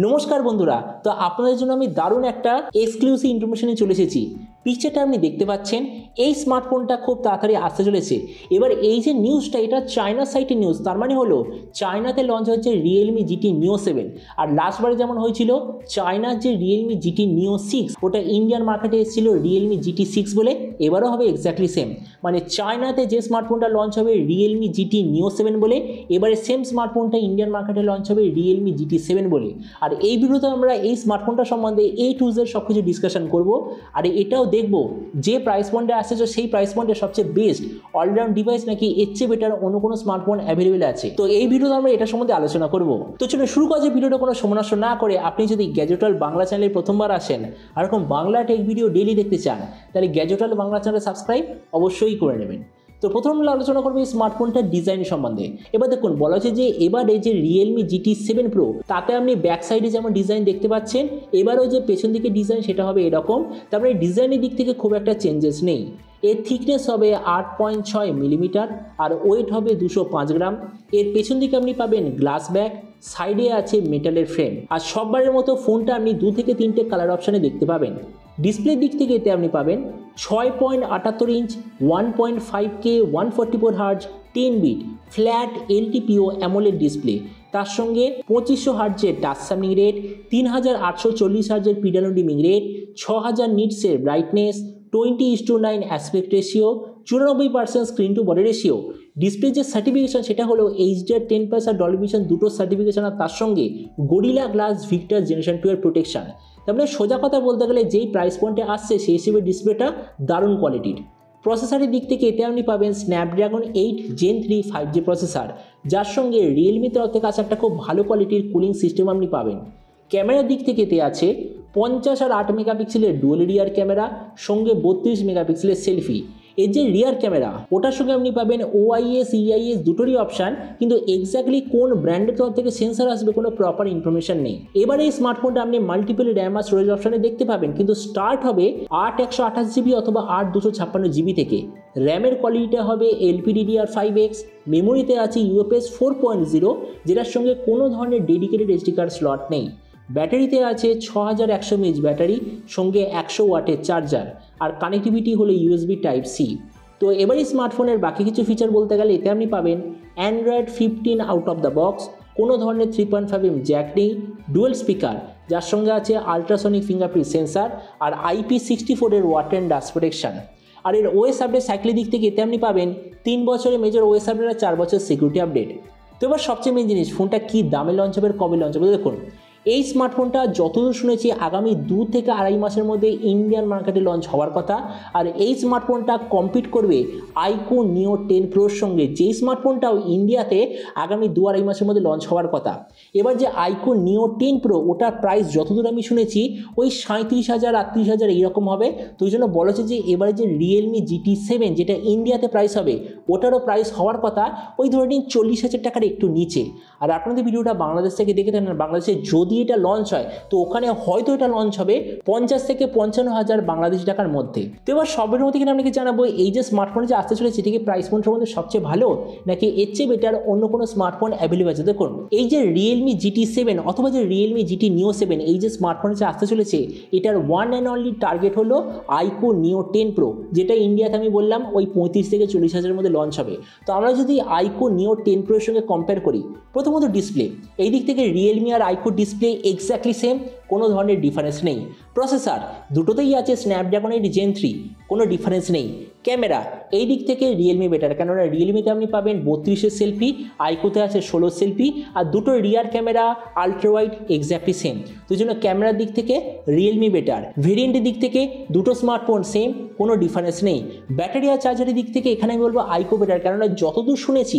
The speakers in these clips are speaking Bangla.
নমস্কার বন্ধুরা, তো আপনাদের জন্য আমি দারুণ একটা এক্সক্লুসিভ ইনফরমেশনে চলে এসেছি। পিকচারটা আপনি দেখতে পাচ্ছেন, এই স্মার্টফোনটা খুব তাড়াতাড়ি আসতে চলেছে। এবার এই যে নিউজটা, এটা চায়না সাইটের নিউজ, তার মানে হলো চায়নাতে লঞ্চ হচ্ছে Realme GT Neo 7। আর লাস্টবারে যেমন হয়েছিল চায়নার যে Realme GT Neo 6, ওটা ইন্ডিয়ান মার্কেটে এসেছিল Realme GT 6 বলে, এবারও হবে এক্স্যাক্টলি সেম। মানে চায়নাতে যে স্মার্টফোনটা লঞ্চ হবে Realme GT Neo 7 বলে, এবারে সেম স্মার্টফোনটা ইন্ডিয়ান মার্কেটে লঞ্চ হবে Realme GT 7 বলে। আর এই ভিডিওতে আমরা এই স্মার্টফোনটা সম্বন্ধে A to Z সব কিছু ডিসকাশন করবো। আর এটাও দেখবো যে প্রাইস পয়েন্টে আসছে সেই প্রাইস পয়েন্টে সবচেয়ে বেস্ট অলরাউন্ড ডিভাইস নাকি এর চেয়ে বেটার অন্য কোনো স্মার্টফোন অ্যাভেলেবেল আছে। তো এই ভিডিওতে আমরা এটা সম্বন্ধে আলোচনা করবো। তো চলো শুরু করা যে ভিডিওটা কোনো সময় নষ্ট না করে, আপনি যদি গ্যাজেট ওয়ার্ল্ড বাংলা চ্যানেলে প্রথমবার আসেন আর এরকম বাংলা টেক ভিডিও ডেইলি দেখতে চান, তাহলে গ্যাজেট ওয়ার্ল্ড বাংলা চ্যানেলে সাবস্ক্রাইব অবশ্যই করে নেবেন। তো প্রথম আমরা আলোচনা করবো এই স্মার্টফোনটার ডিজাইন সম্বন্ধে। এবার দেখুন, বলা হচ্ছে যে এবারে যে Realme GT 7 Pro, তাতে আপনি ব্যাক সাইডে যেমন ডিজাইন দেখতে পাচ্ছেন, এবারও যে পেছন দিকে ডিজাইন সেটা হবে এরকম। তারপরে ডিজাইনের দিক থেকে খুব একটা চেঞ্জেস নেই। এর থিকনেস হবে 8.6 মিলিমিটার আর ওয়েট হবে 205 গ্রাম। এর পেছন দিকে আপনি পাবেন গ্লাস ব্যাক, সাইডে আছে মেটালের ফ্রেম। আর সববারের মতো ফোনটা আপনি 2 থেকে 3টে কালার অপশানে দেখতে পাবেন। ডিসপ্লের দিক থেকে এতে আপনি পাবেন 6.78 inch 1.5K 144 hertz 10 bit flat LTPO AMOLED display. তার সঙ্গে 2500 হার্জের টাচ সামনিং রেট, 3840 হার্জের পিডানো ডিমিং রেট, 6000 নিটসের brightness, 20:9 aspect ratio, 94% screen to body ratio. Display যে সার্টিফিকেশন সেটা হলো HDR10+ আর ডলবি ভিশন দুটো সার্টিফিকেশন, আর তার সঙ্গে গরিলা গ্লাস ভিক্টর জেনারেশন 2 এর প্রোটেকশন। তারপরে সোজা কথা বলতে গেলে যেই প্রাইস পয়েন্টে আসছে সেই হিসেবে ডিসপ্লেটা দারুণ কোয়ালিটির। প্রসেসরের দিক থেকে এতে আপনি পাবেন স্ন্যাপড্রাগন 8 Gen 3 5G প্রসেসর, যার সঙ্গে রিয়েলমি তরফ থেকে আসা একটা খুব ভালো কোয়ালিটির কুলিং সিস্টেম আপনি পাবেন। ক্যামেরার দিক থেকে এতে আছে 50 আর 8 মেগাপিক্সেলের ডুয়াল রিয়ার ক্যামেরা, সঙ্গে 32 মেগাপিক্সেলের সেলফি। এর যে রিয়ার ক্যামেরা, ওটার সঙ্গে আপনি পাবেন OIS EIS দুটোরই অপশান, কিন্তু এক্স্যাক্টলি কোন ব্র্যান্ডের তরফ থেকে সেন্সর আসবে কোনো প্রপার ইনফরমেশন নেই। এবারে এই স্মার্টফোনটা আপনি মাল্টিপল র্যাম আর স্টোরেজ অপশানে দেখতে পাবেন, কিন্তু স্টার্ট হবে 8/128GB অথবা 8/256GB থেকে। র্যামের কোয়ালিটিটা হবে LPDDR5X, মেমোরিতে আছে UFS 4.0, যেটার সঙ্গে কোনো ধরনের ডেডিকেটেড SD কার্ড স্লট নেই। ব্যাটারিতে আছে 6100 mAh ব্যাটারি, সঙ্গে 100 ওয়াটের চার্জার, আর কানেক্টিভিটি হলো USB Type-C। তো এবারই স্মার্টফোনের বাকি কিছু ফিচার বলতে গেলে এতে আপনি পাবেন Android 15 out of the box, কোনো ধরনের 3.5mm জ্যাক নেই, ডুয়েল স্পিকার, যার সঙ্গে আছে আলট্রাসনিক ফিঙ্গারপ্রিন্ট সেন্সার আর IP64 এর ওয়াটার অ্যান্ড ডাস্ট প্রোটেকশন। আর এর OS আপডেট সাইকেলের দিক থেকে এতে আপনি পাবেন 3 বছরের মেজর OS আপডেট আর 4 বছর সিকিউরিটি আপডেট। তো এবার সবচেয়ে মেন জিনিস, ফোনটা কী দামে লঞ্চ হবে, কবে লঞ্চ হবে। দেখুন, এই স্মার্টফোনটা যতদূর শুনেছি আগামী 2 থেকে 2.5 মাসের মধ্যে ইন্ডিয়ান মার্কেটে লঞ্চ হওয়ার কথা। আর এই স্মার্টফোনটা কম্পিট করবে iQOO Neo 10 Proর সঙ্গে, যেই স্মার্টফোনটাও ইন্ডিয়াতে আগামী 2-2.5 মাসের মধ্যে লঞ্চ হওয়ার কথা। এবার যে iQOO Neo 10 Pro, ওটার প্রাইস যতদূর আমি শুনেছি ওই 37,000 38,000 এইরকম হবে। তো ওই জন্য বলা হচ্ছে যে এবারে যে Realme GT 7 যেটা ইন্ডিয়াতে প্রাইস হবে, ওটারও প্রাইস হওয়ার কথা ওই ধরে নিন 40,000 টাকার একটু নিচে। আর আপনাদের ভিডিওটা বাংলাদেশ থেকে দেখে থাকেন, বাংলাদেশে যদি এটা লঞ্চ হয় তো ওখানে হয়তো এটা লঞ্চ হবে 50 থেকে 55,000 বাংলাদেশি টাকার মধ্যে। তো এবার সবের মধ্যে কিনা আপনাকে জানাবো, এই যে স্মার্টফোনে যে আসতে চলেছে এটিকে প্রাইস পয়েন্ট সম্বন্ধে সবচেয়ে ভালো নাকি এর চেয়ে বেটার অন্য কোনো স্মার্টফোন অ্যাভেলেবল আছে। দেখুন, এই যে Realme GT 7 অথবা যে Realme GT Neo 7, এই যে স্মার্টফোনে যে আসতে চলেছে, এটার ওয়ান অ্যান্ড অনলি টার্গেট হলো iQOO Neo 10 Pro, যেটা ইন্ডিয়াতে আমি বললাম ওই 35 থেকে 40,000 মধ্যে লঞ্চ হবে। তো আমরা যদি iQOO Neo 10 Pro এর সঙ্গে কম্পেয়ার করি, প্রথমত ডিসপ্লে, এই দিক থেকে Realme আর iQOO ডিসপ্লে এক্স্যাক্টলি সেম, কোনো ধরনের ডিফারেন্স নেই। প্রসেসর দুটোতেই আছে স্ন্যাপড্রাগন 8 Gen 3, কোনো ডিফারেন্স নেই। ক্যামেরা এই দিক থেকে Realme বেটার, কেননা Realmeতে আপনি পাবেন 32 সেলফি, iQOOতে আছে 16 সেলফি, আর দুটো rear camera ultra wide exactly same. তো জন্য ক্যামেরার দিক থেকে Realme বেটার। ভেরিয়েন্টের দিক থেকে দুটো স্মার্টফোন সেম, কোনো ডিফারেন্স নেই। ব্যাটারি আর চার্জারের দিক থেকে এখানে আমি বলবো iQOO বেটার, কেননা যতদূর শুনেছি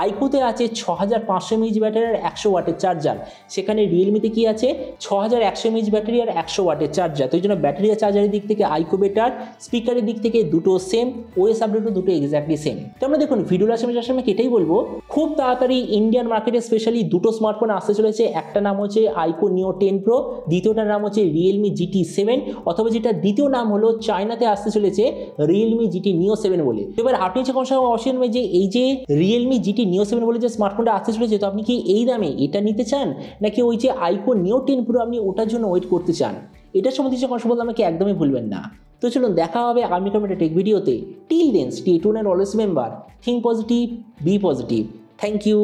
iQOOতে আছে 6500 mAh ব্যাটারি আর 100 ওয়াটের চার্জার, সেখানে Realmeতে কি আছে 6100 100 mAh ব্যাটারি আর 100 ওয়াটের চার্জার। তো এই জন্য ব্যাটারি আর চার্জারের দিক থেকে আইকো বেটার, স্পিকারের দিক থেকে দুটো সেম, ওএস আপডেটও দুটো এক্স্যাক্টলি সেম। তো আমরা দেখুন ভিডিওর আসলে এটাই বলবো, খুব তাড়াতাড়ি ইন্ডিয়ান মার্কেটে স্পেশালি দুটো স্মার্টফোন আসতে চলেছে। একটা নাম হচ্ছে আইকো নিও 10 প্রো, দ্বিতীয়টার নাম হচ্ছে Realme GT 7, অথবা যেটা দ্বিতীয় নাম হলো চায়নাতে আসতে চলেছে Realme GT Neo 7 বলে। এবার আপনি যে কোন সময় অবশ্যই যে এই যে Realme GT Neo 7 বলে যে স্মার্টফোনটা আসতে চলেছে, তো আপনি কি এই দামে এটা নিতে চান, নাকি ওই যে আইকো নিও 10 প্রো আপনি ওটার জন্য ওয়েট করতে চান? এটার সম্বন্ধে যে কথা বলতে আমাকে একদমই ভুলবেন না। তো চলুন দেখা হবে আগামীকাল একটা টেক ভিডিওতে। Till then stay tuned and always remember, think positive, be positive. Thank you.